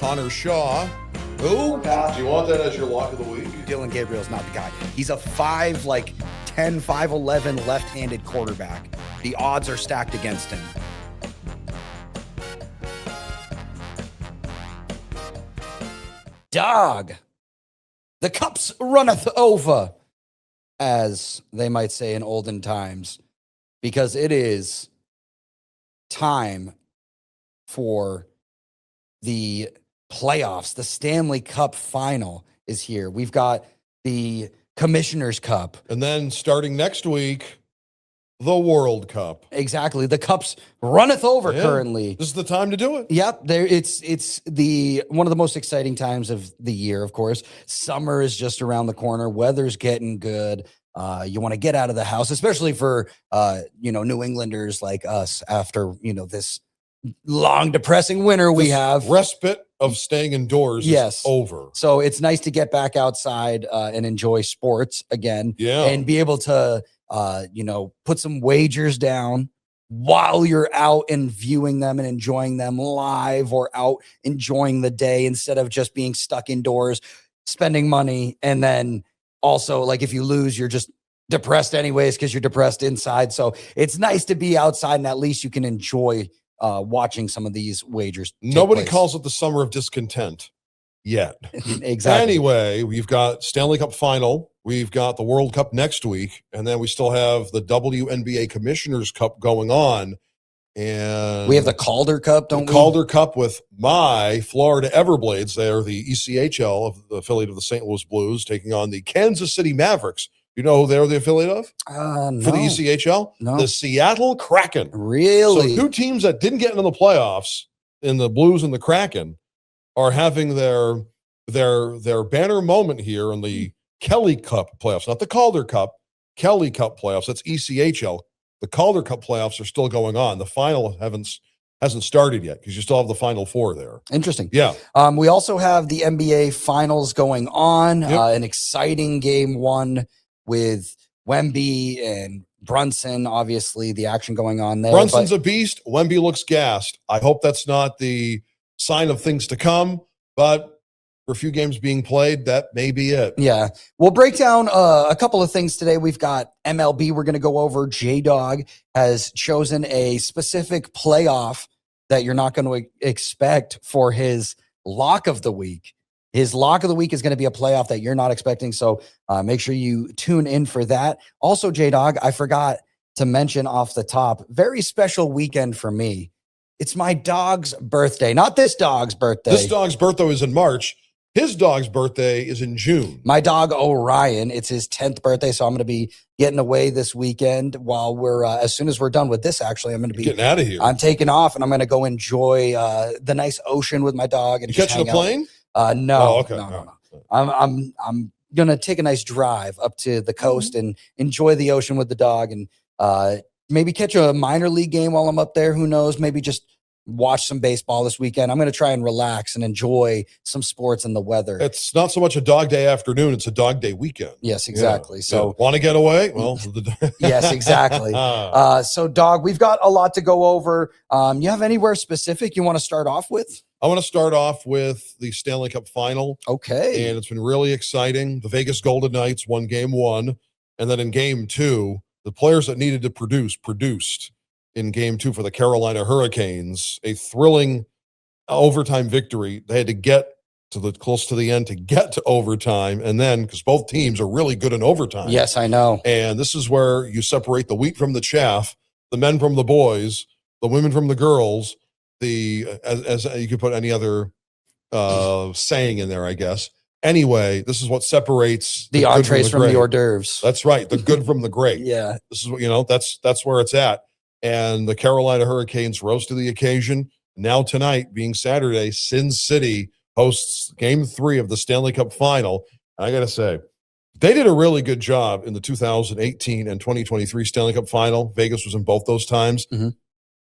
Connor Shaw. Who? Do you want that as your lock of the week? Dylan Gabriel's not the guy. He's a 5'10", 5'11" left-handed quarterback. The odds are stacked against him. Dog. The cups runneth over, as they might say in olden times, because it is time for the playoffs. The Stanley Cup Final is here. We've got the Commissioner's Cup. And then starting next week, the World Cup. Exactly. The cups runneth over currently. This is the time to do it. Yep. It's the one of the most exciting times of the year, of course. Summer is just around the corner. Weather's getting good. You want to get out of the house, especially for New Englanders like us after, this long, depressing winter we have. Respite of staying indoors is over. So it's nice to get back outside and enjoy sports again. Yeah. And be able to put some wagers down while you're out and viewing them and enjoying them live, or out enjoying the day instead of just being stuck indoors, spending money. And then also, like, if you lose, you're just depressed anyways because you're depressed inside. So it's nice to be outside, and at least you can enjoy watching some of these wagers. Nobody calls it the summer of discontent yet. Exactly. Anyway, we've got Stanley Cup Final. We've got the World Cup next week. And then we still have the WNBA Commissioner's Cup going on. And we have the Calder Cup, don't we? Calder Cup with my Florida Everblades. They are the ECHL of the affiliate of the St. Louis Blues, taking on the Kansas City Mavericks. You know who they're the affiliate of? No. For the ECHL? No. The Seattle Kraken. Really? So two teams that didn't get into the playoffs, in the Blues and the Kraken, are having their banner moment here in the Kelly Cup playoffs, not the Calder Cup, Kelly Cup playoffs. That's ECHL. The Calder Cup playoffs are still going on. The final hasn't started yet because you still have the Final Four there. Interesting. Yeah. We also have the NBA Finals going on. An exciting game one with Wemby and Brunson. Obviously, the action going on there. Brunson's a beast. Wemby looks gassed. I hope that's not the sign of things to come, but for a few games being played, that may be it. Yeah. We'll break down a couple of things today. We've got MLB we're going to go over. Jay Dawg has chosen a specific playoff that you're not going to expect for his lock of the week. His lock of the week is going to be a playoff that you're not expecting, so make sure you tune in for that. Also, Jay Dawg, I forgot to mention off the top, very special weekend for me. It's my dog's birthday, not this dog's birthday. This dog's birthday is in March. His dog's birthday is in June. My dog, Orion, it's his 10th birthday, so I'm going to be getting away this weekend while we're, as soon as we're done with this, actually, I'm going to be getting out of here. I'm taking off, and I'm going to go enjoy the nice ocean with my dog. And you catching a plane? No. Oh, okay. No. I'm going to take a nice drive up to the coast and enjoy the ocean with the dog, and maybe catch a minor league game while I'm up there. Who knows? Maybe just watch some baseball this weekend. I'm going to try and relax and enjoy some sports and the weather. It's not so much a dog day afternoon. It's a dog day weekend. Yes, exactly. Yeah. So want to get away? Well, yes, exactly. So Dog, we've got a lot to go over. You have anywhere specific you want to start off with? I want to start off with the Stanley Cup Final. Okay. And it's been really exciting. The Vegas Golden Knights won game one. And then in game two, the players that needed to produced in game two for the Carolina Hurricanes. A thrilling overtime victory. They had to get to close to the end to get to overtime. And then, because both teams are really good in overtime. Yes, I know. And this is where you separate the wheat from the chaff, the men from the boys, the women from the girls, as you could put any other saying in there, I guess. Anyway, this is what separates the entrees from the hors d'oeuvres. That's right. The good from the great. Yeah. This is what, that's where it's at. And the Carolina Hurricanes rose to the occasion. Now tonight, being Saturday, Sin City hosts game 3 of the Stanley Cup Final. And I got to say, they did a really good job in the 2018 and 2023 Stanley Cup Final. Vegas was in both those times. Mm-hmm.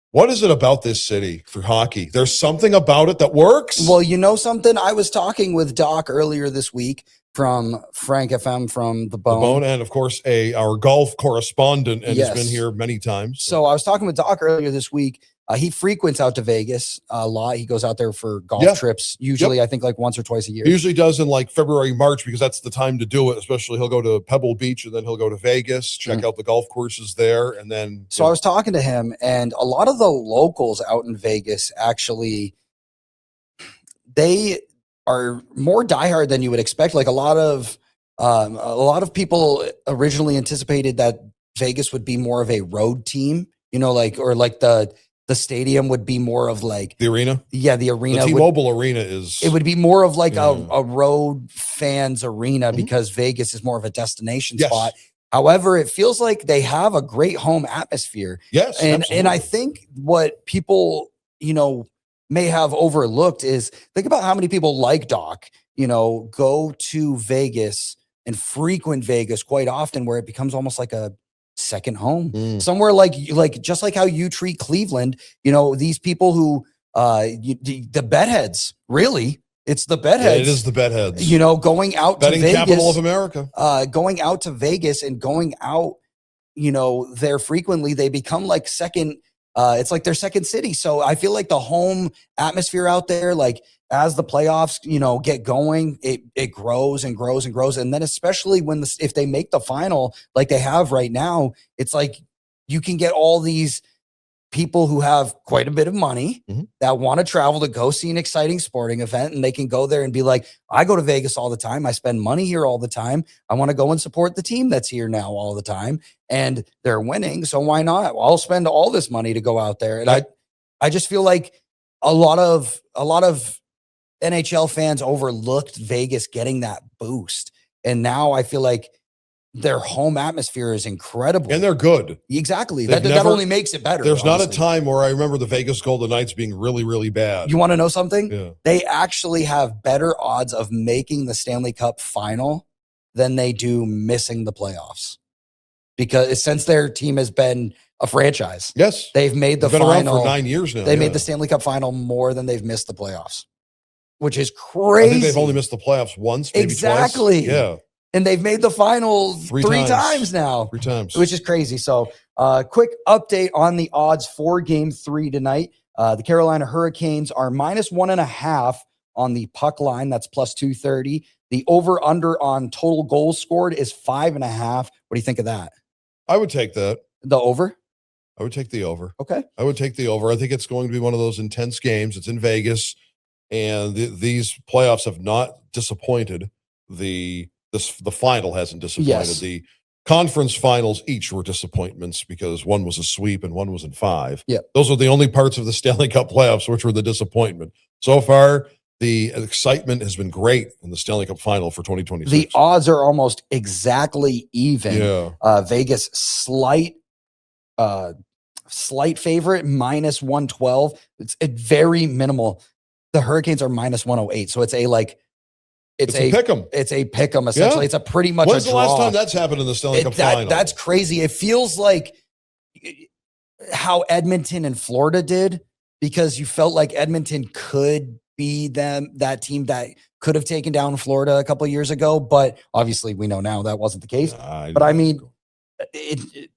What is it about this city for hockey? There's something about it that works? Well, you know something? I was talking with Doc earlier this week from Frank FM from The Bone. The Bone, and of course, our golf correspondent, and has been here many times. So I was talking with Doc earlier this week, He frequents out to Vegas a lot. He goes out there for golf trips, usually I think like once or twice a year. He usually does in like February, March, because that's the time to do it. Especially he'll go to Pebble Beach and then he'll go to Vegas, check out the golf courses there. And then. So I was talking to him, and a lot of the locals out in Vegas actually, they are more diehard than you would expect. Like a lot of people originally anticipated that Vegas would be more of a road team, or like the stadium would be more of like the arena. Yeah, the arena. The T-Mobile arena it would be more of like a road fans arena because Vegas is more of a destination spot. However, it feels like they have a great home atmosphere. Yes, and I think what people may have overlooked is think about how many people like Doc, go to Vegas and frequent Vegas quite often, where it becomes almost like a second home. Somewhere like just like how you treat Cleveland, these people who the bedheads, really. It's the bedheads. Yeah, it is the bedheads. Going out betting to Vegas, capital of America. Going out to Vegas and going out, there frequently, they become like second. It's like their second city. So I feel like the home atmosphere out there, like as the playoffs, get going, it grows and grows and grows. And then especially if they make the final, like they have right now, it's like you can get all these people who have quite a bit of money that want to travel to go see an exciting sporting event, and they can go there and be like, I go to Vegas all the time. I spend money here all the time. I want to go and support the team that's here now all the time, and they're winning. So why not? I'll spend all this money to go out there. And I just feel like a lot of NHL fans overlooked Vegas getting that boost. And now I feel like their home atmosphere is incredible. And they're good. Exactly. That only makes it better. There's not a time where I remember the Vegas Golden Knights being really, really bad. You want to know something? Yeah. They actually have better odds of making the Stanley Cup final than they do missing the playoffs. Because since their team has been a franchise. Yes. They've made the final. Been around for 9 years now. They made the Stanley Cup final more than they've missed the playoffs, which is crazy. I think they've only missed the playoffs once, maybe twice. Yeah. And they've made the final three times now. 3 times. Which is crazy. So quick update on the odds for game 3 tonight. The Carolina Hurricanes are -1.5 on the puck line. That's +230. The over-under on total goals scored is 5.5. What do you think of that? I would take that. The over? I would take the over. Okay. I would take the over. I think it's going to be one of those intense games. It's in Vegas, and these playoffs have not disappointed. The final hasn't disappointed. Yes. The conference finals each were disappointments because one was a sweep and one was in 5. Yeah. Those are the only parts of the Stanley Cup playoffs which were the disappointment. So far, the excitement has been great in the Stanley Cup final for 2026. The odds are almost exactly even. Yeah. Vegas slight favorite, -112. It's very minimal. The Hurricanes are -108. So it's a pick 'em. It's a pick 'em essentially. Yeah. It's a pretty much When's a draw. the last time that's happened in the Stanley Cup final? That's crazy. It feels like how Edmonton and Florida did, because you felt like Edmonton could be that team that could have taken down Florida a couple of years ago, but obviously we know now that wasn't the case. But I mean, it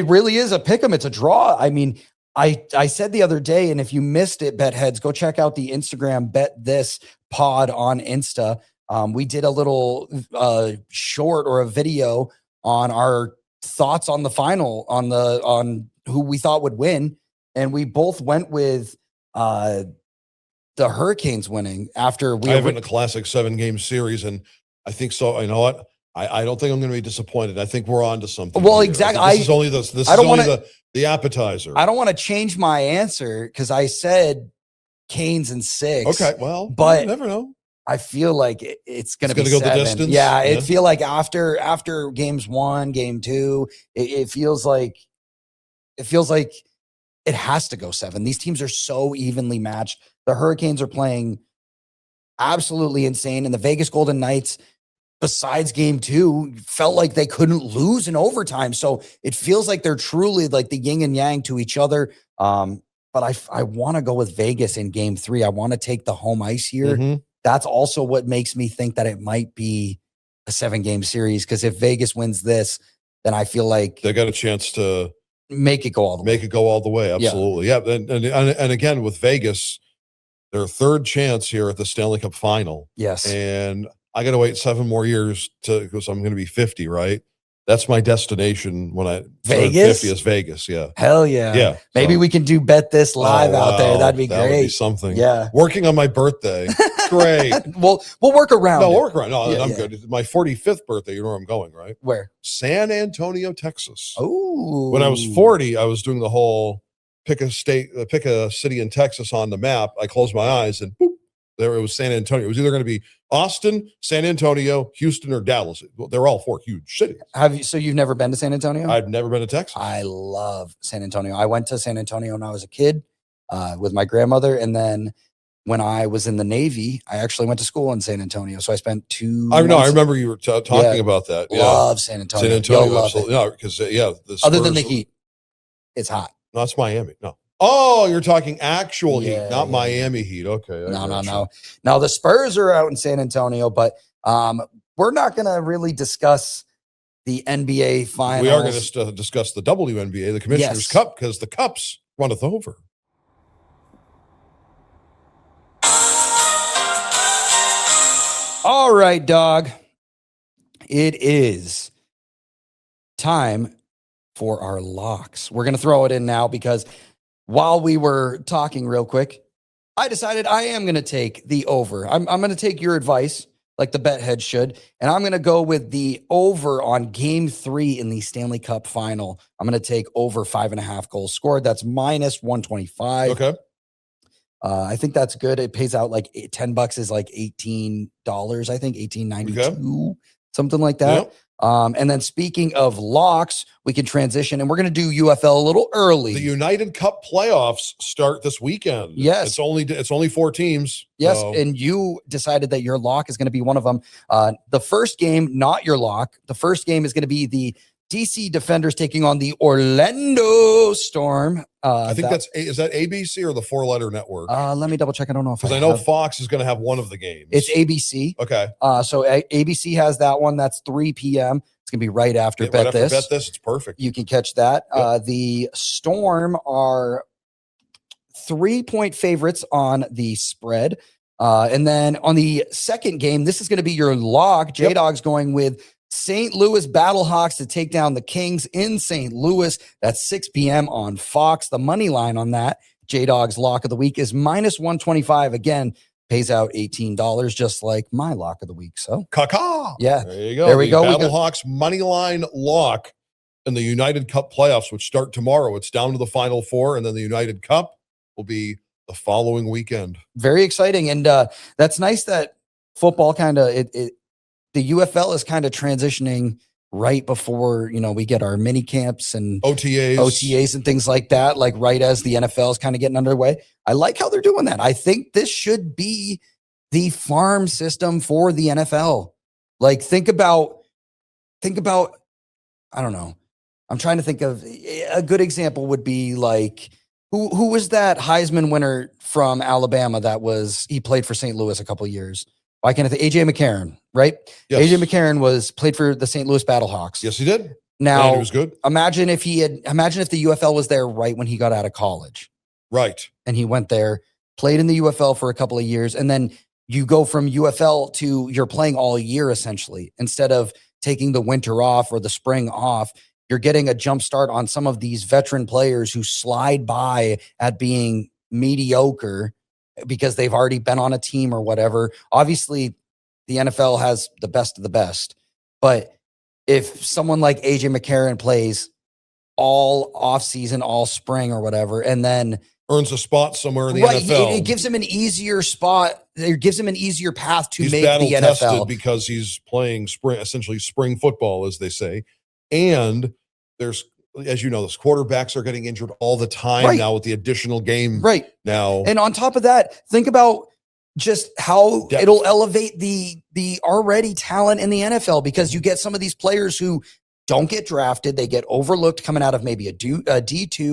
really is a pick 'em. It's a draw. I mean, I said the other day, and if you missed it, bet heads, go check out the Instagram Bet This Pod on Insta. We did a little short or a video on our thoughts on the final, on who we thought would win, and we both went with the Hurricanes winning after we have it in a classic 7-game series, and I think so. You know what? I don't think I'm going to be disappointed. I think we're on to something. Well, here. exactly. This is only the appetizer. I don't want to change my answer because I said Canes in 6. Okay, well, but you never know. I feel like it's going to be go 7. the distance. Yeah, I feel like after games 1, game 2, it feels like it has to go 7. These teams are so evenly matched. The Hurricanes are playing absolutely insane, and the Vegas Golden Knights, besides game 2, felt like they couldn't lose in overtime. So it feels like they're truly like the yin and yang to each other. But I want to go with Vegas in game 3. I want to take the home ice here. Mm-hmm. That's also what makes me think that it might be a 7-game series. Because if Vegas wins this, then I feel like they got a chance to make it go all the way. Make it go all the way. Absolutely. Yeah. And again, with Vegas, their third chance here at the Stanley Cup Final. Yes. And I got to wait 7 more years because I'm going to be 50, right? That's my destination when I turn 50 is Vegas. Yeah. Hell yeah. Yeah. Maybe we can do Bet This live out there. That'd be that great. Would be something. Yeah. Working on my birthday. Great. We'll work around. No, it. work around. No, I'm good. It's my 45th birthday. You know where I'm going, right? Where? San Antonio, Texas. Oh. When I was 40, I was doing the whole pick a city in Texas on the map. I closed my eyes and boop, there it was San Antonio. It was either going to be Austin, San Antonio, Houston, or Dallas. They're all 4 huge cities. So you've never been to San Antonio? I've never been to Texas. I love San Antonio. I went to San Antonio when I was a kid with my grandmother. And then when I was in the Navy, I actually went to school in San Antonio. So I spent 2 I know. I remember you were talking about that. Yeah. Love San Antonio. San Antonio, You'll love absolutely. it. No, because Other than the heat, it's hot. No, it's Miami. No. Oh, you're talking actual heat, not Yeah. Miami heat. Okay. No. Now the Spurs are out in San Antonio, but we're not going to really discuss the NBA finals. We are going to discuss the WNBA, the Commissioner's Cup, because the Cups runneth over. All right, dog. It is time for our locks. We're going to throw it in now because while we were talking real quick, I decided I am going to take the over. I'm going to take your advice like the bet head should, and I'm going to go with the over on game 3 in the Stanley Cup Final. I'm going to take over 5.5 goals scored. That's minus 125. Okay. I think that's good. It pays out like $10 is like $18, I think $18.92, something like that. Yep. And then speaking of locks, we can transition and we're going to do UFL a little early. The United Cup playoffs start this weekend. Yes. It's only 4 teams. Yes. So. And you decided that your lock is going to be one of them. The first game, not your lock. The first game is going to be the DC Defenders taking on the Orlando Storm. I think is that ABC or the 4-letter network? Let me double check. I don't know if because I know Fox is going to have one of the games. It's ABC. Okay. So ABC has that one. That's 3 p.m. It's going to be right after Bet This. Bet This, it's perfect. You can catch that. Yep. The Storm are 3-point favorites on the spread. And then on the second game, this is going to be your lock. Jay Dawg's going with St. Louis Battlehawks to take down the Kings in St. Louis. That's 6 p.m. on Fox. The money line on that, Jay Dawg's lock of the week, is minus 125. Again, pays out $18, just like my lock of the week. So, yeah, there you go. There we go. Battlehawks money line lock in the United Cup playoffs, which start tomorrow. It's down to the Final 4, and then the United Cup will be the following weekend. Very exciting, and that's nice that football kind of the UFL is kind of transitioning right before, we get our mini camps and OTAs and things like that, like right as the NFL is kind of getting underway. I like how they're doing that. I think this should be the farm system for the NFL. Like think about, I don't know. I'm trying to think of a good example would be like, who was that Heisman winner from Alabama he played for St. Louis a couple of years? Why can't I think? AJ McCarron, right? Yes. AJ McCarron played for the St. Louis Battlehawks. Yes, he did. Now, and he was good. Imagine if the UFL was there right when he got out of college. Right. And he went there, played in the UFL for a couple of years, and then you go from UFL to you're playing all year essentially. Instead of taking the winter off or the spring off, you're getting a jump start on some of these veteran players who slide by at being mediocre because they've already been on a team or whatever. Obviously, the NFL has the best of the best. But if someone like AJ McCarron plays all offseason, all spring or whatever, and then earns a spot somewhere in the NFL. It gives him an easier spot. It gives him an easier path to He's make the NFL. Tested because he's playing essentially spring football, as they say. And there's, as you know, those quarterbacks are getting injured all the time now with the additional game now. And on top of that, think about just how it'll elevate the already talent in the NFL, because you get some of these players who don't get drafted. They get overlooked coming out of maybe a D2,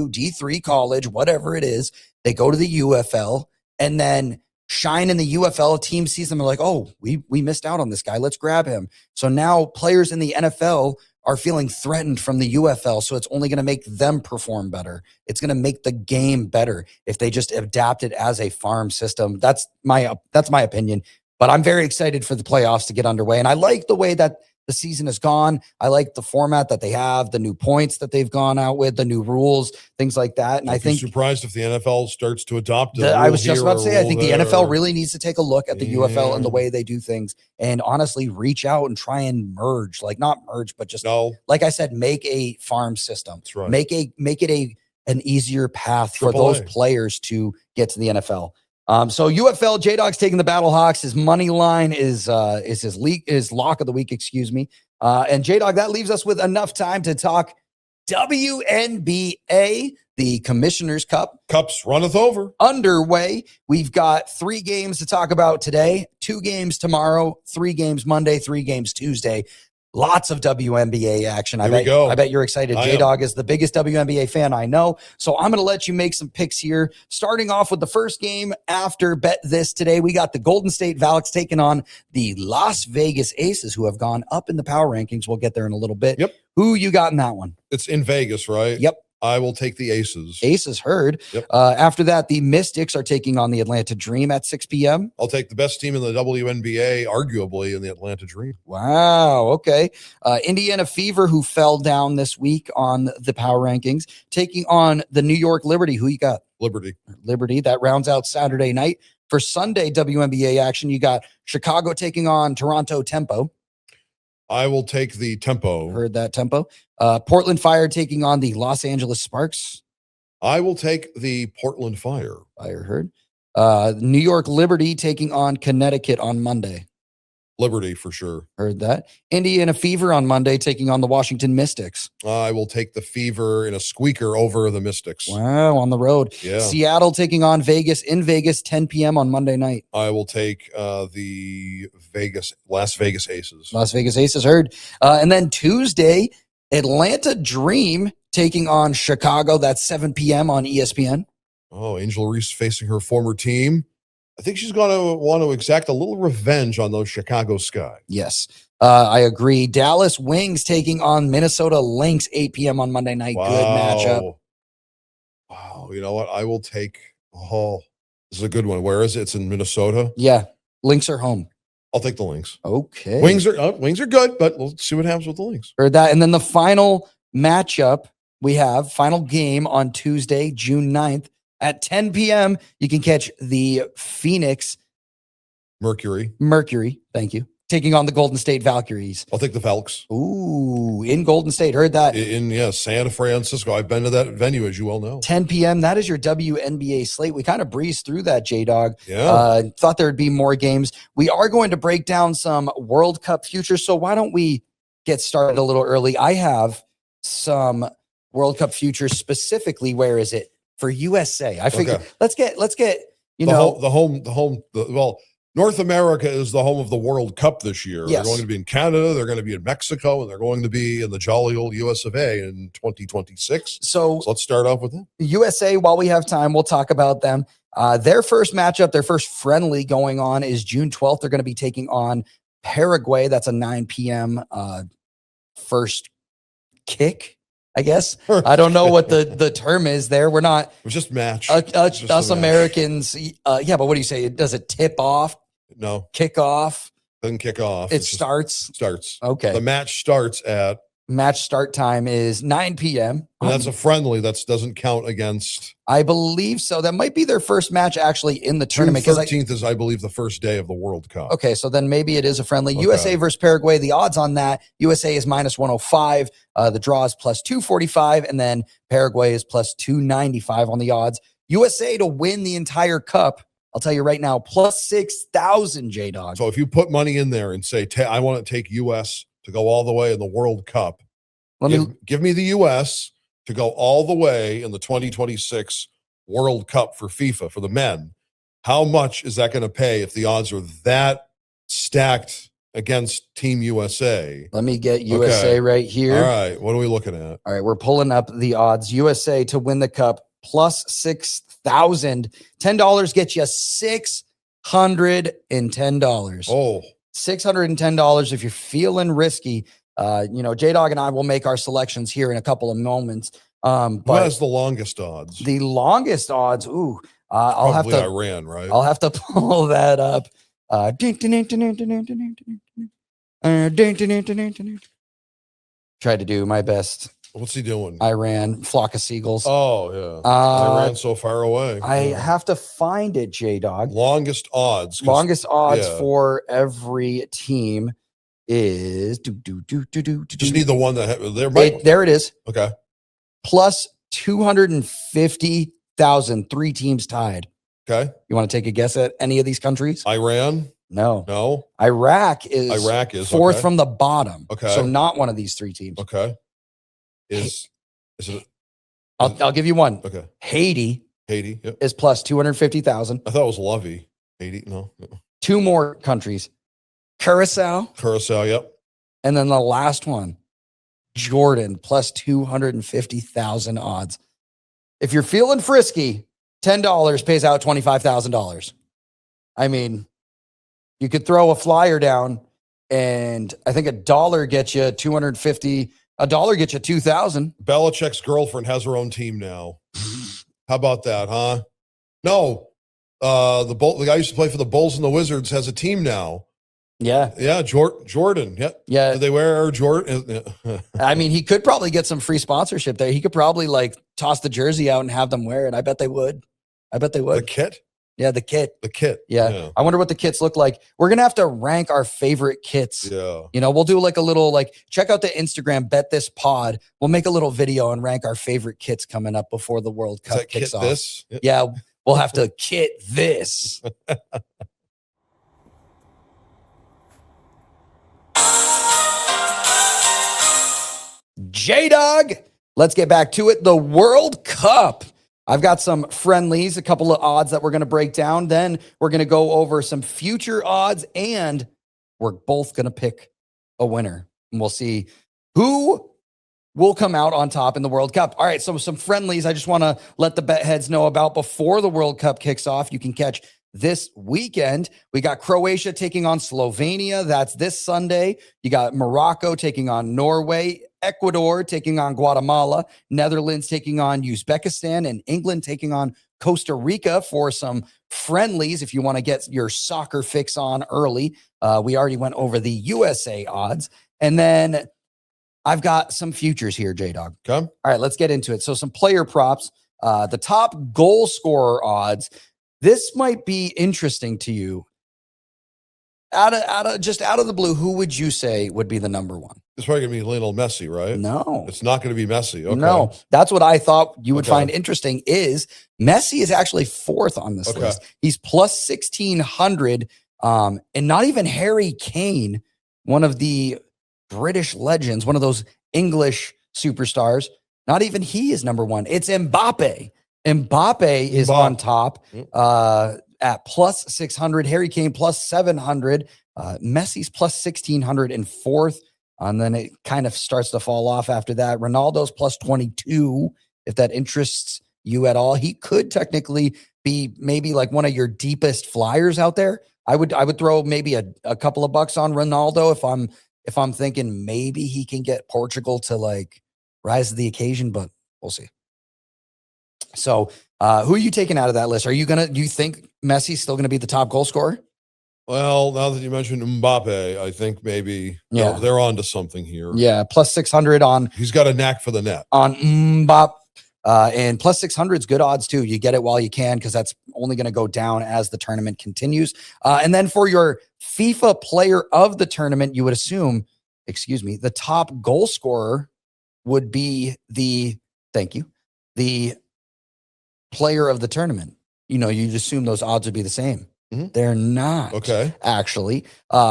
D3 college, whatever it is. They go to the UFL and then shine in the UFL. A team sees them and like, oh, we missed out on this guy. Let's grab him. So now players in the NFL are feeling threatened from the UFL. So it's only going to make them perform better. It's going to make the game better if they just adapt it as a farm system. That's my opinion. But I'm very excited for the playoffs to get underway. And I like the way that the season has gone. I like the format that they have, the new points that they've gone out with, the new rules, things like that. And I think surprised if the NFL starts to adopt it. I was just about to say, I think the NFL really needs to take a look at the UFL and the way they do things, and honestly reach out and try and merge, like not merge, but just like I said, make a farm system. That's right. Make it an easier path for those players to get to the NFL. So UFL, Jay Dawg's taking the Battle Hawks. His money line is his lock of the week, excuse me. And Jay Dawg, that leaves us with enough time to talk WNBA, the Commissioner's Cup. Cups runneth over. Underway. We've got 3 games to talk about today, 2 games tomorrow, 3 games Monday, 3 games Tuesday. Lots of WNBA action. I bet you're excited. Jay Dawg is the biggest WNBA fan I know. So I'm going to let you make some picks here. Starting off with the first game after Bet This today, we got the Golden State Valks taking on the Las Vegas Aces, who have gone up in the power rankings. We'll get there in a little bit. Yep. Who you got in that one? It's in Vegas, right? Yep. I will take the Aces. Aces heard. Yep. After that, the Mystics are taking on the Atlanta Dream at 6 p.m. I'll take the best team in the WNBA, arguably, in the Atlanta Dream. Wow. Okay. Indiana Fever, who fell down this week on the power rankings, taking on the New York Liberty. Who you got? Liberty. That rounds out Saturday night. For Sunday WNBA action, you got Chicago taking on Toronto Tempo. I will take the Tempo. Heard that, Tempo. Portland Fire taking on the Los Angeles Sparks. I will take the Portland Fire. Fire heard. New York Liberty taking on Connecticut on Monday. Liberty for sure. Heard that. Indiana Fever on Monday taking on the Washington Mystics. I will take the Fever in a squeaker over the Mystics. Wow, on the road. Yeah. Seattle taking on Vegas in Vegas, 10 p.m. on Monday night. I will take the Las Vegas Aces. Las Vegas Aces heard. And then Tuesday, Atlanta Dream taking on Chicago. That's 7 p.m. on ESPN. Oh, Angel Reese facing her former team. I think she's going to want to exact a little revenge on those Chicago Sky. Yes, I agree. Dallas Wings taking on Minnesota Lynx, 8 p.m. on Monday night. Wow. Good matchup. Wow. You know what? I will take, this is a good one. Where is it? It's in Minnesota. Yeah. Lynx are home. I'll take the Lynx. Okay. Wings are good, but we'll see what happens with the Lynx. Heard that. And then the final matchup we have, final game on Tuesday, June 9th. At 10 p.m., you can catch the Phoenix Mercury. Thank you. Taking on the Golden State Valkyries. I'll take the Valks. Ooh, in Golden State. Heard that. In San Francisco. I've been to that venue, as you well know. 10 p.m. That is your WNBA slate. We kind of breezed through that, Jay Dawg. Yeah. Thought there would be more games. We are going to break down some World Cup futures. So why don't we get started a little early? I have some World Cup futures specifically. Where is it? For USA. I figured let's get North America is the home of the World Cup this year. Yes. They're going to be in Canada, they're going to be in Mexico, and they're going to be in the jolly old US of A in 2026. So let's start off with them. USA, while we have time, we'll talk about them. Their first matchup, their first friendly going on is June 12th. They're going to be taking on Paraguay. That's a 9 p.m. First kick. I guess. I don't know what the term is there. We're not. It was just match. Us Americans. Yeah, but what do you say? Does it tip off? No. Kick off? Doesn't kick off. It starts? Starts. Okay. The match starts at? Match start time is 9 p.m. And that's a friendly. That doesn't count against. I believe so. That might be their first match actually in the tournament. June 13th is, I believe, the first day of the World Cup. Okay, so then maybe it is a friendly. Okay. USA versus Paraguay. The odds on that, USA is minus 105. The draw is plus 245. And then Paraguay is plus 295 on the odds. USA to win the entire cup. I'll tell you right now, plus 6,000, Jay Dawg. So if you put money in there and say, I want to take US to go all the way in the World Cup, give me the US to go all the way in the 2026 World Cup for FIFA, for the men. How much is that going to pay if the odds are that stacked against Team USA? Let me get USA right here. All right. What are we looking at? All right. We're pulling up the odds. USA to win the cup, plus 6,000. $10 gets you $610. Oh. $610 if you're feeling risky. J Dawg and I will make our selections here in a couple of moments. Who But has the longest odds? the longest odds, I'll have Probably to Iran, right? I'll have to pull that up. Tried to do my best. What's he doing? Iran, flock of seagulls. Oh, yeah. Iran so far away. I Yeah. have to find it, J Dawg. Longest odds. Longest odds yeah. for every team is Just need the one that there might. there it is. Okay. Plus 250,000, 3 teams tied. Okay. You want to take a guess at any of these countries? Iran? No. No. Iraq is fourth okay. from the bottom. Okay. So not one of these 3 teams. Okay. Is it? I'll give you one. Okay. Haiti Yep. is plus 250,000. I thought it was Lovey. Haiti? No. 2 more countries. Curacao. Yep. And then the last one, Jordan, plus 250,000 odds. If you're feeling frisky, $10 pays out $25,000. I mean, you could throw a flyer down, and I think $1 gets you 250. $1 gets you 2,000. Belichick's girlfriend has her own team now. How about that, huh? No. The guy who used to play for the Bulls and the Wizards has a team now. Yeah. Yeah, Jordan. Yeah. Yeah. Did they wear Jordan? I mean, he could probably get some free sponsorship there. He could probably toss the jersey out and have them wear it. I bet they would. The kit? Yeah, the kit. The kit. Yeah. I wonder what the kits look like. We're going to have to rank our favorite kits. Yeah. We'll do a little, check out the Instagram, Bet This Pod. We'll make a little video and rank our favorite kits coming up before the World Cup kicks off. This? Yeah, we'll have to kit this. J Dawg, let's get back to it. The World Cup. I've got some friendlies, a couple of odds that we're going to break down. Then we're going to go over some future odds, and we're both going to pick a winner. And we'll see who will come out on top in the World Cup. All right, so some friendlies I just want to let the bet heads know about before the World Cup kicks off. You can catch this weekend. We got Croatia taking on Slovenia. That's this Sunday. You got Morocco taking on Norway, Ecuador taking on Guatemala, Netherlands taking on Uzbekistan, and England taking on Costa Rica for some friendlies if you want to get your soccer fix on early. We already went over the USA odds. And then I've got some futures here, J Dawg. Okay. All right, let's get into it. So some player props, the top goal scorer odds. This might be interesting to you. Out of the blue, who would you say would be the number one? It's probably going to be Lionel Messi, right? No. It's not going to be Messi. Okay. No. That's what I thought you would find interesting is Messi is actually 4th on this list. He's plus 1,600. And not even Harry Kane, one of the British legends, one of those English superstars, not even he is number one. It's Mbappe. Mbappe is on top at plus 600. Harry Kane plus 700. Messi's plus 1,600 and 4th. And then it kind of starts to fall off after that. Ronaldo's plus 22. If that interests you at all, he could technically be maybe one of your deepest flyers out there. I would throw maybe a couple of bucks on Ronaldo if I'm thinking maybe he can get Portugal to rise to the occasion, but we'll see. So who are you taking out of that list? Do you think Messi's still going to be the top goal scorer? Well, now that you mentioned Mbappe, I think maybe they're on to something here. Yeah, plus 600 on. He's got a knack for the net. On Mbappe. And plus 600 is good odds too. You get it while you can because that's only going to go down as the tournament continues. And then for your FIFA player of the tournament, you would assume, the top goal scorer would be the player of the tournament. You'd assume those odds would be the same. Mm-hmm. They're not. Okay. Actually,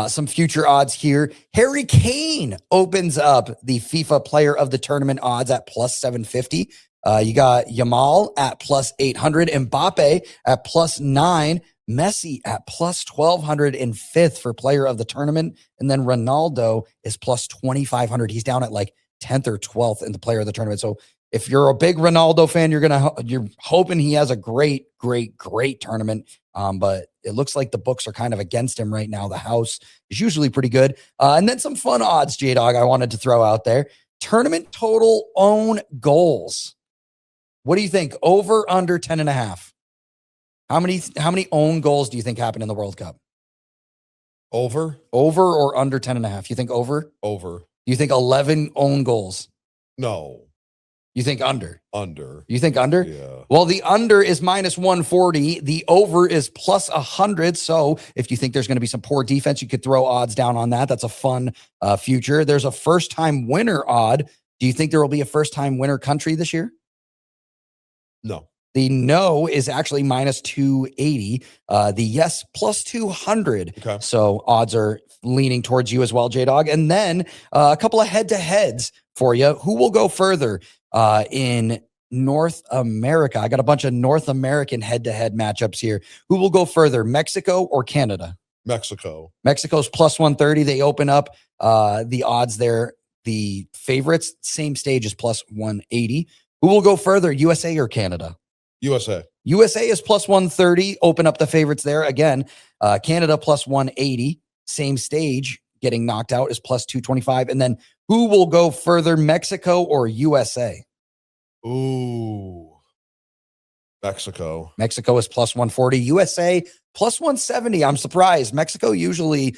some future odds here. Harry Kane opens up the FIFA player of the tournament odds at plus 750. You got Yamal at plus 800, Mbappe at plus 9, Messi at plus 1,200 and 5th for player of the tournament. And then Ronaldo is plus 2,500. He's down at 10th or 12th in the player of the tournament. So if you're a big Ronaldo fan, you're hoping he has a great tournament. But it looks like the books are kind of against him right now. The house is usually pretty good. And then some fun odds, Jay Dawg, I wanted to throw out there. Tournament total own goals. What do you think? Over, under 10.5? How many own goals do you think happen in the World Cup? Over or under 10.5? You think over? Over. You think 11 own goals? No. You think under? Under. You think under? Yeah. Well, the under is minus 140. The over is plus 100. So if you think there's going to be some poor defense, you could throw odds down on that. That's a fun future. There's a first-time winner odd. Do you think there will be a first-time winner country this year? No. The no is actually minus 280. The yes, plus 200. Okay. So odds are leaning towards you as well, Jay Dawg. And then a couple of head-to-heads for you. Who will go further in North America? I got a bunch of North American head-to-head matchups here. Who will go further, Mexico or Canada? Mexico. Mexico's plus 130. They open up the odds there. The favorites, same stage is plus 180. Who will go further, USA or Canada? USA. USA is plus 130. Open up the favorites there. Again, Canada plus 180. Same stage, getting knocked out is plus 225. And then who will go further, Mexico or USA? Ooh. Mexico. Mexico is plus 140. USA plus 170. I'm surprised. Mexico usually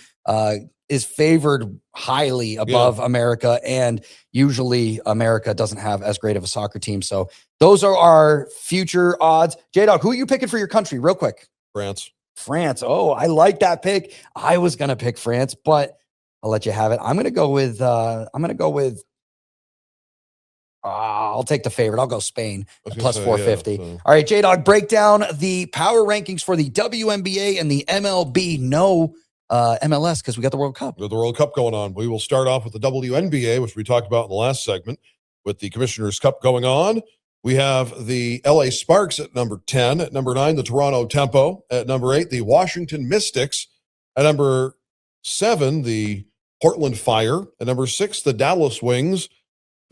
is favored highly above America, and usually America doesn't have as great of a soccer team. So those are our future odds. Jay Dawg, who are you picking for your country real quick? France. France. Oh, I like that pick. I was going to pick France, but I'll let you have it. I'm going to go with I'll take the favorite. I'll go Spain plus 450. Yeah, so. All right, Jay Dawg, break down the power rankings for the WNBA and the MLB. No MLS because we got the World Cup. We got the World Cup going on. We will start off with the WNBA, which we talked about in the last segment, with the Commissioner's Cup going on. We have the LA Sparks at number 10. At number 9, the Toronto Tempo. At number 8, the Washington Mystics. At number 7, the Portland Fire. At number 6, the Dallas Wings.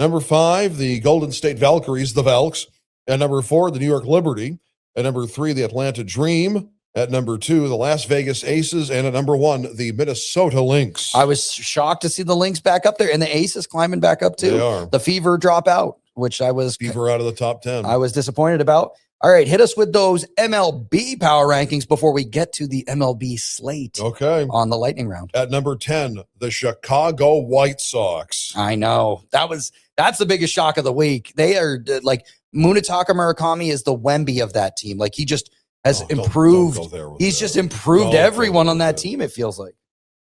Number 5, the Golden State Valkyries, the Velks. At number 4, the New York Liberty. At number 3, the Atlanta Dream. At number 2, the Las Vegas Aces. And at number 1, the Minnesota Lynx. I was shocked to see the Lynx back up there, and the Aces climbing back up too. They are. The Fever drop out, which I was Fever out of the top 10. I was disappointed about. All right, hit us with those MLB power rankings before we get to the MLB slate. Okay. On the lightning round. At number 10, the Chicago White Sox. I know. That's the biggest shock of the week. They are like Munetaka Murakami is the Wemby of that team. Like he just has improved. Don't go there with He's that. just improved Don't everyone go on with that team, it feels like.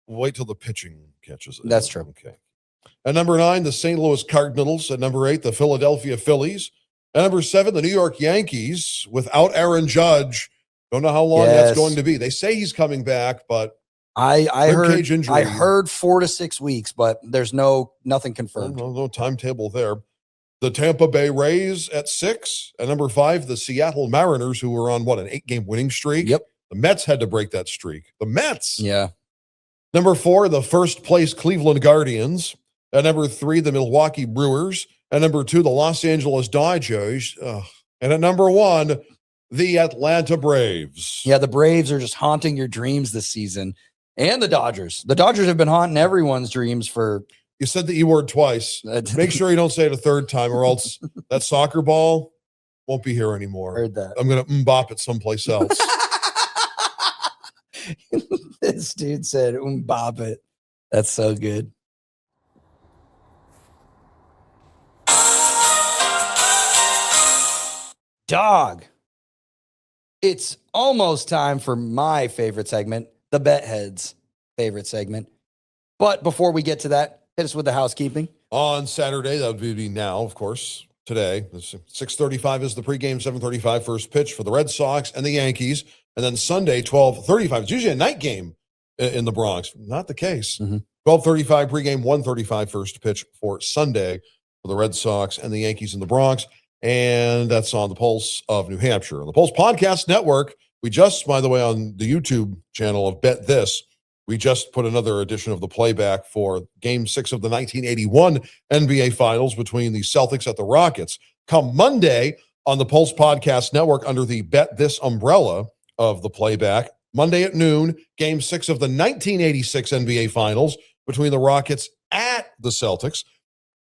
Wait till the pitching catches it. That's true. Okay. At number 9, the St. Louis Cardinals. At number 8, the Philadelphia Phillies. At number 7, the New York Yankees without Aaron Judge. Don't know how long that's going to be. They say he's coming back, but I cage injury. I heard 4 to 6 weeks, but there's nothing confirmed. No timetable there. The Tampa Bay Rays at 6. At number 5, the Seattle Mariners, who were on an 8-game winning streak. Yep. The Mets had to break that streak. The Mets. Yeah. Number 4, the first place Cleveland Guardians. At number 3, the Milwaukee Brewers. At number 2, the Los Angeles Dodgers. And at number 1, the Atlanta Braves. Yeah, the Braves are just haunting your dreams this season. And the Dodgers. The Dodgers have been haunting everyone's dreams for... You said the E word twice. Make sure you don't say it a third time, or else that soccer ball won't be here anymore. Heard that. I'm going to mbop it someplace else. This dude said, "Bob it." That's so good. Dog. It's almost time for my favorite segment, the Bet Heads favorite segment. But before we get to that, hit us with the housekeeping. On Saturday, that would be now, of course, today. 6:35 is the pregame, 7:35 first pitch for the Red Sox and the Yankees. And then Sunday, 12:35. It's usually a night game in the Bronx. Not the case. 12:35 pregame, 1:35 first pitch for Sunday for the Red Sox and the Yankees in the Bronx. And that's on the Pulse of New Hampshire. On the Pulse Podcast Network, we just, by the way, on the YouTube channel of Bet This, we just put another edition of the playback for Game 6 of the 1981 NBA Finals between the Celtics at the Rockets. Come Monday on the Pulse Podcast Network under the Bet This umbrella, of the playback. Monday at noon, Game 6 of the 1986 NBA Finals between the Rockets at the Celtics.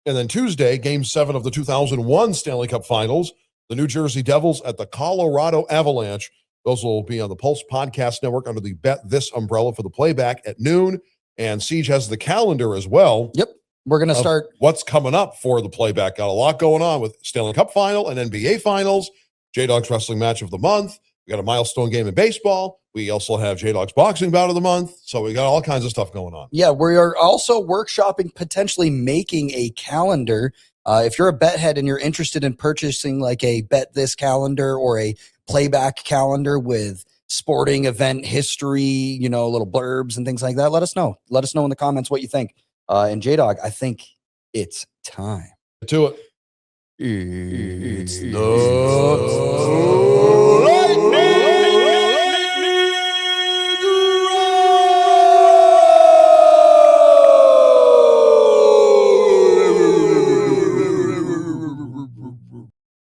And then Tuesday, Game 7 of the 2001 Stanley Cup Finals, the New Jersey Devils at the Colorado Avalanche. Those will be on the Pulse Podcast Network under the Bet This umbrella for the playback at noon. And Siege has the calendar as well. Yep. We're going to start. What's coming up for the playback? Got a lot going on with Stanley Cup Final and NBA Finals, Jay Dawg's Wrestling Match of the Month. We got a milestone game in baseball. We also have Jay Dawg's Boxing Bout of the Month. So we got all kinds of stuff going on. Yeah, we are also workshopping potentially making a calendar. If you're a bet head and you're interested in purchasing like a Bet This calendar or a playback calendar with sporting event history, little blurbs and things like that, let us know. Let us know in the comments what you think. And Jay Dawg, I think it's time. To it. It's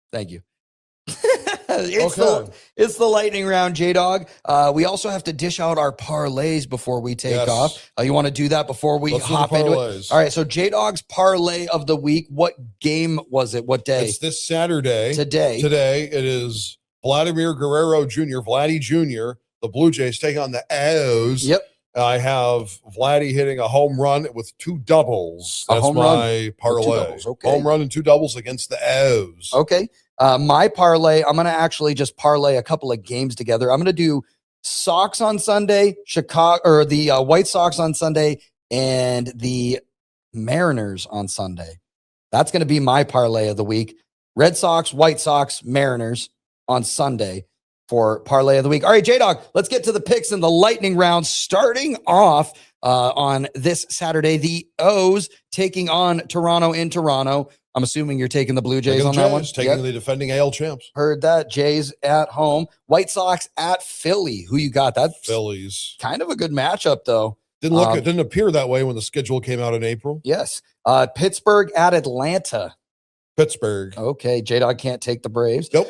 Thank you. It's the lightning round, Jay Dawg. We also have to dish out our parlays before we take off. You want to do that before we hop into it? All right, so Jay Dawg's parlay of the week. What game was it? What day? It's this Saturday. Today it is Vladimir Guerrero Jr., Vladdy Jr., the Blue Jays taking on the O's. Yep. I have Vladdy hitting a home run with 2 doubles. That's my parlay. Okay. Home run and 2 doubles against the O's. Okay. My parlay, I'm going to actually just parlay a couple of games together. I'm going to do Sox on Sunday, the White Sox on Sunday, and the Mariners on Sunday. That's going to be my parlay of the week. Red Sox, White Sox, Mariners on Sunday for parlay of the week. All right, Jay Dawg, let's get to the picks in the lightning round. Starting off on this Saturday, the O's taking on Toronto in Toronto. I'm assuming you're taking the Blue Jays on that one. Taking the defending AL champs. Heard that. Jays at home. White Sox at Philly. Who you got? That's Phillies. Kind of a good matchup, though. Didn't appear that way when the schedule came out in April. Yes. Pittsburgh at Atlanta. Pittsburgh. Okay. J Dawg can't take the Braves. Nope.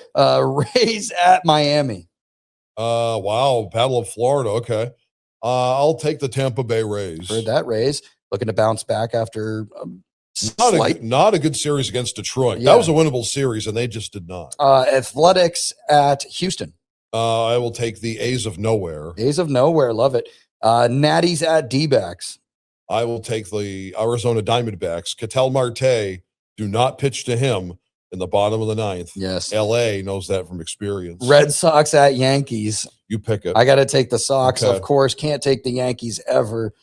Rays at Miami. Wow. Battle of Florida. Okay. I'll take the Tampa Bay Rays. Heard that. Rays looking to bounce back after not a good series against Detroit. Yeah. That was a winnable series, and they just did not. Athletics at Houston. I will take the A's of Nowhere. A's of Nowhere. Love it. Natties at D-backs. I will take the Arizona Diamondbacks. Ketel Marte, do not pitch to him in the bottom of the 9th. Yes. LA knows that from experience. Red Sox at Yankees. You pick it. I got to take the Sox, okay. Of course. Can't take the Yankees ever.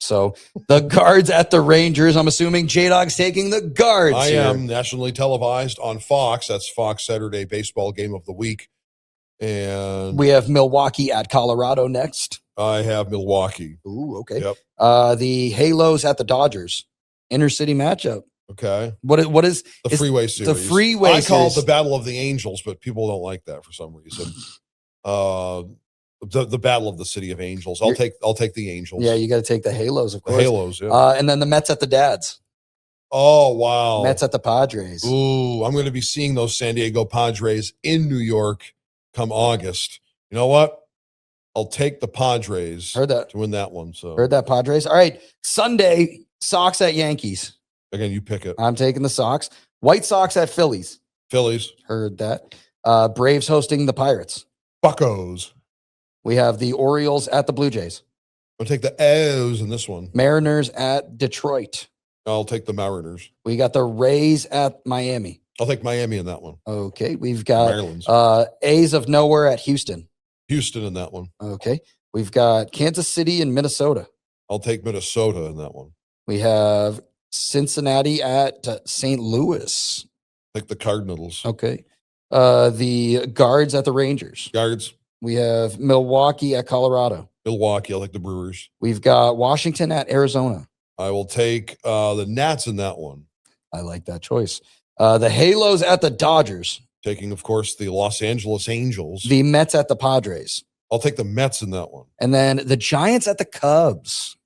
So the Guards at the Rangers. I'm assuming J Dawg's taking the Guards. I am nationally televised on Fox. That's Fox Saturday baseball game of the week. And we have Milwaukee at Colorado next. I have Milwaukee. Ooh, okay. Yep. The Halos at the Dodgers. Intercity matchup. Okay. What is the freeway series? The freeway I call it series. the Battle of the Angels, but people don't like that for some reason. The Battle of the City of Angels. I'll take the Angels. Yeah, you got to take the Halos, of course. The Halos, yeah. And then the Mets at the Dads. Oh, wow. Mets at the Padres. Ooh, I'm going to be seeing those San Diego Padres in New York come August. You know what? I'll take the Padres. Heard that. To win that one. So heard that, Padres. All right. Sunday, Sox at Yankees. Again, you pick it. I'm taking the Sox. White Sox at Phillies. Phillies. Heard that. Braves hosting the Pirates. Buccos. We have the Orioles at the Blue Jays. I'll take the O's in this one. Mariners at Detroit. I'll take the Mariners. We got the Rays at Miami. I'll take Miami in that one. Okay. We've got A's of Nowhere at Houston. Houston in that one. Okay. We've got Kansas City and Minnesota. I'll take Minnesota in that one. We have Cincinnati at St. Louis. Like the Cardinals. Okay. The Guards at the Rangers. Guards. We have Milwaukee at Colorado. Milwaukee. I'll take the Brewers. We've got Washington at Arizona. I will take the Nats in that one. I like that choice. The Halos at the Dodgers. Taking, of course, the Los Angeles Angels. The Mets at the Padres. I'll take the Mets in that one. And then the Giants at the Cubs.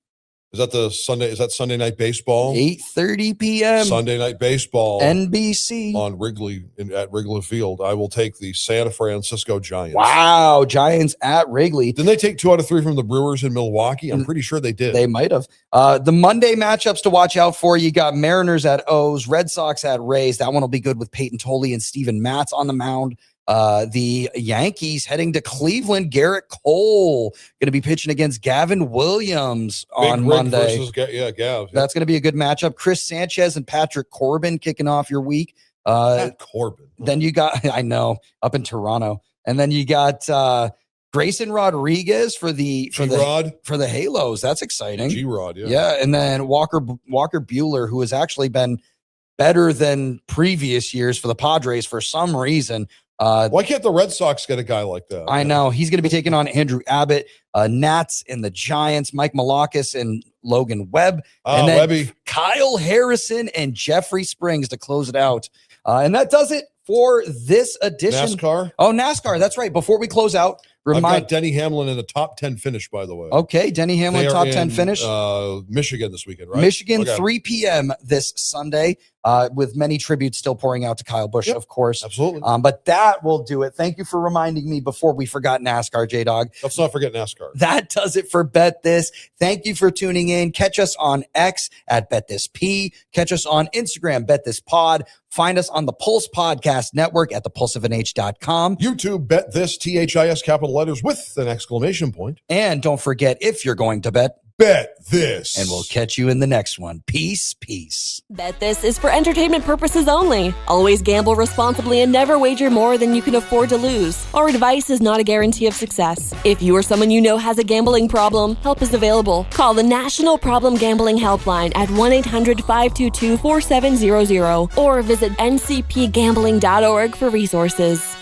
Is that the Sunday? Is that Sunday night baseball? 8:30 p.m. Sunday night baseball. NBC. On Wrigley at Wrigley Field. I will take the San Francisco Giants. Wow, Giants at Wrigley. Didn't they take 2 out of 3 from the Brewers in Milwaukee? I'm pretty sure they did. They might have. The Monday matchups to watch out for, you got Mariners at O's, Red Sox at Rays. That one will be good with Peyton Tolley and Steven Matz on the mound. The Yankees heading to Cleveland. Garrett Cole going to be pitching against Gavin Williams on Monday. Gav. That's going to be a good matchup. Chris Sanchez and Patrick Corbin kicking off your week. Pat Corbin. Then you got, I know, up in Toronto. And then you got Grayson Rodriguez for the Halos. That's exciting. G-Rod, yeah. Yeah, and then Walker Buehler, who has actually been better than previous years for the Padres for some reason. Why can't the Red Sox get a guy like that? I know. He's going to be taking on Andrew Abbott, Nats and the Giants, Mike Malakis and Logan Webb, and then Webby. Kyle Harrison and Jeffrey Springs to close it out. And that does it for this edition. NASCAR? Oh, NASCAR. That's right. Before we close out, I've got Denny Hamlin in the top 10 finish, by the way. Okay, Denny Hamlin, top 10 finish. Michigan this weekend, right? Michigan, 3 p.m. this Sunday, with many tributes still pouring out to Kyle Busch, of course. Absolutely. But that will do it. Thank you for reminding me before we forgot NASCAR, Jay Dawg. Let's not forget NASCAR. That does it for Bet This. Thank you for tuning in. Catch us on X at Bet This P. Catch us on Instagram, Bet This Pod. Find us on the Pulse Podcast Network at thepulseofanh.com. YouTube, Bet This, THIS, capital letters with an exclamation point. And don't forget, if you're going to bet this. And we'll catch you in the next one. Peace, peace. Bet This is for entertainment purposes only. Always gamble responsibly and never wager more than you can afford to lose. Our advice is not a guarantee of success. If you or someone you know has a gambling problem, help is available. Call the National Problem Gambling Helpline at 1-800-522-4700 or visit ncpgambling.org for resources.